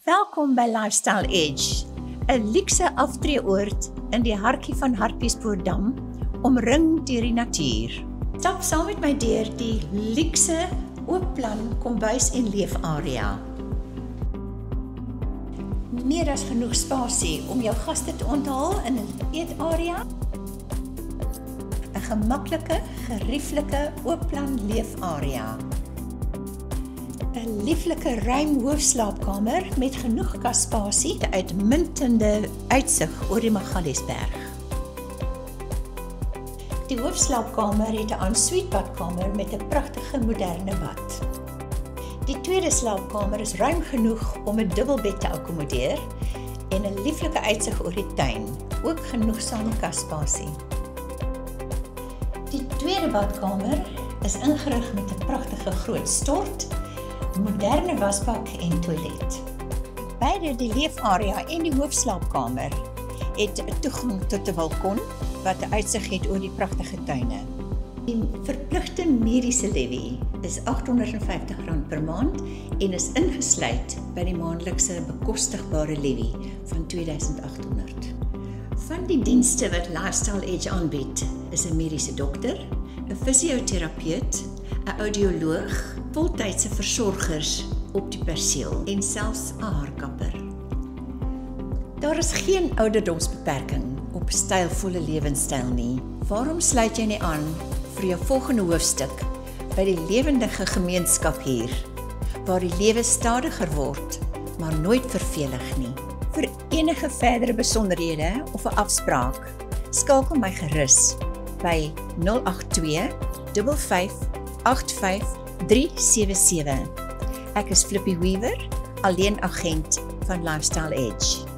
Welkom by Lifestyle Edge, 'n luukse aftreeoord in die hartjie van Hartbeespoortdam, omring deur die natuur. Stap saam met my deur die luukse oopplan kombuis en leefarea. Meer as genoeg spasie om jou gaste te onthaal in 'n eetarea. 'n Gemaklike, gerieflike oopplan leefarea. 'n lieflike ruim hoofslaapkamer met genoeg kasspasie, 'n uitmuntende uitsig oor die Magaliesberg. Die hoofslaapkamer het 'n ensuite badkamer met 'n pragtige moderne bad. Die tweede slaapkamer is ruim genoeg om 'n dubbelbed te akkommodeer en 'n lieflike uitsig oor die tuin, ook genoegsame kasspasie. Die tweede badkamer is ingerig met 'n pragtige groot stort, moderne wasbak en toilet. Beide die leefarea en die hoofslaapkamer het 'n toegang tot 'n balkon wat 'n uitsig het oor die pragtige tuine. Die verpligte mediese levy is R850 per maand en is ingesluit by die maandelikse bekostigbare levy van R2800. Van die dienste wat Lifestyle Edge aanbied is 'n mediese dokter, 'n fisioterapeut, 'n audioloog, voltydse versorgers op die perseel en selfs 'n haarkapper. Daar is geen ouderdomsbeperking op stylvolle lewenstyl nie. Waarom sluit jy nie aan vir jou volgende hoofstuk by die lewendige gemeenskap hier, waar die lewe stadiger word, maar nooit vervelig nie. Vir enige verdere besonderhede of 'n afspraak, skakel my gerus by 082 55 85 377. Ek is Flippy Weaver, alleen agent van Lifestyle Edge.